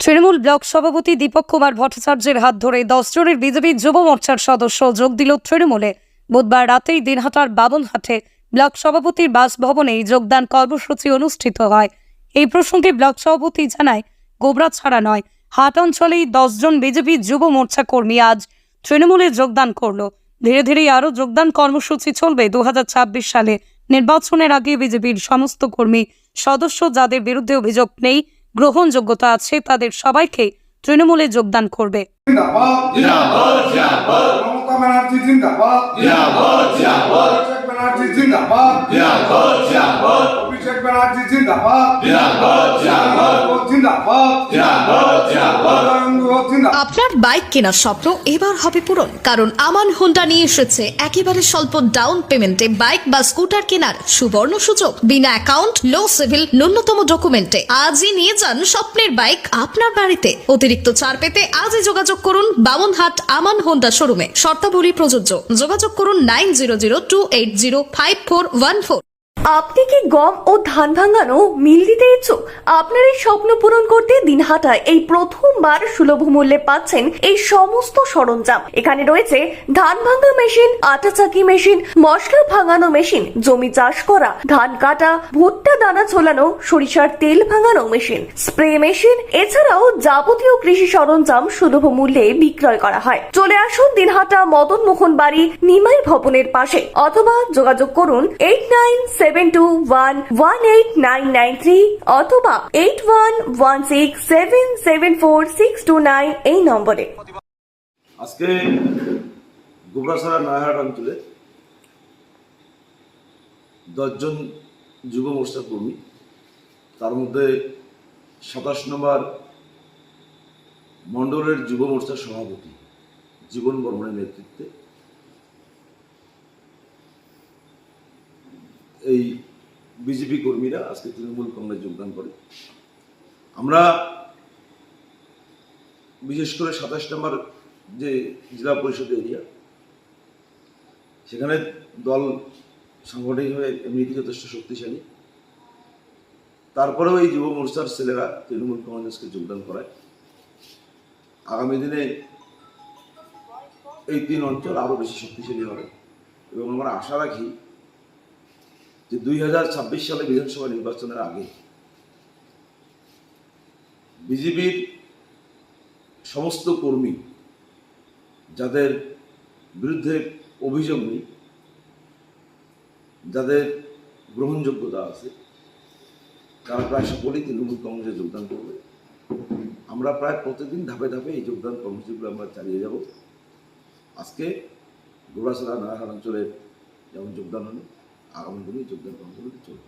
Trinamool block সভাপতি দীপক কুমার ভট্টাচার্যের হাত ধরে 10 জনের বিজেপি যুব মোর্চার সদস্য যোগ দিল তৃণমূলে। বুধবার রাতেই দিনহাটার বাবনহাটে ব্লক সভাপতির বাসভবনে যোগদান কর্মসূচি অনুষ্ঠিত হয়। এই প্রসঙ্গে ব্লক সভাপতি জানায়, গোবরা ছাড়া নয়, হাট অঞ্চলেই 10 জন বিজেপি যুব মোর্চা কর্মী আজ তৃণমূলে যোগদান করলো। ধীরে ধীরে আরও যোগদান কর্মসূচি চলবে। 2026 সালে নির্বাচনের আগে বিজেপির সমস্ত কর্মী সদস্য যাদের বিরুদ্ধে অভিযোগ নেই, গ্রহণযোগ্যতা আছে, তাদের সবাইকে তৃণমূলে যোগদান করবে। আপনার বাইক কেনার স্বপ্ন এবার হবে পূরণ, কারণ আমান হোন্ডা নিয়ে এসেছে একেবারে স্বল্প ডাউন পেমেন্টে বাইক বা স্কুটার কেনার সুবর্ণ সুযোগ। বিনা অ্যাকাউন্ট, লো সিভিল, ন্যূনতম ডকুমেন্টে আজই নিয়ে যান স্বপ্নের বাইক আপনার বাড়িতে। অতিরিক্ত ছাড় পেতে আজই যোগাযোগ করুন বামনহাট আমান হোন্ডা শোরুমে। শর্তাবলী প্রযোজ্য। যোগাযোগ করুন 9002805414। আপনি কি গম ও ধান ভাঙানো মিল দিতে ইচ্ছুক? আপনার এই স্বপ্ন পূরণ করতে দিনহাটায় এই প্রথমবার সুলভ মূল্যে পাচ্ছেন এই সমস্ত সরঞ্জাম। এখানে রয়েছে ধান ভাঙা মেশিন, আটা চাকি মেশিন, মশলা ভাঙানো মেশিন, জমি চাষ করা, ধান কাটা, ভুট্টা দানা ছোলানো, সরিষার তেল ভাঙানো মেশিন, স্প্রে মেশিন, এছাড়াও যাবতীয় কৃষি সরঞ্জাম সুলভ মূল্যে বিক্রয় করা হয়। চলে আসুন দিনহাটা মদন মোহন বাড়ি নিমাই ভবনের পাশে, অথবা যোগাযোগ করুন 8972118993 অথবা 8116774629 এই নম্বরে। আজকে গোবরাছড়া নয়াহাট অঞ্চলে 10 জন যুব মোর্চা কর্মী, তার মধ্যে 27 নম্বর মণ্ডলের যুব মোর্চার সভাপতি জীবন বর্মনের নেতৃত্বে এই বিজেপি কর্মীরা আজকে তৃণমূল কংগ্রেস যোগদান করে। আমরা বিশেষ করে 27 নম্বর যে জেলা পরিষদ এরিয়া, সেখানে দল সাংগঠনিকভাবে এমনিতে যথেষ্ট শক্তিশালী। তারপরেও এই যুব মোর্চার ছেলেরা তৃণমূল কংগ্রেসকে যোগদান করায়। আগামী দিনে এই 3 অঞ্চল আরও বেশি শক্তিশালী হবে এবং আমরা আশা রাখি যে 2026 সালে বিধানসভা নির্বাচনের আগে বিজেপির সমস্ত কর্মী যাদের বিরুদ্ধে অভিযোগ নেই, যাদের গ্রহণযোগ্যতা আছে, তারা প্রায় সকলেই তৃণমূল কংগ্রেসে যোগদান করবে। আমরা প্রায় প্রতিদিন ধাপে ধাপে এই যোগদান কর্মসূচিগুলো আমরা চালিয়ে যাব। আজকে গোবরাছড়া নয়াহাট অঞ্চলে যেমন যোগদান হলো, আগামী দিনে যোগদান কর্মসূচি চলবে।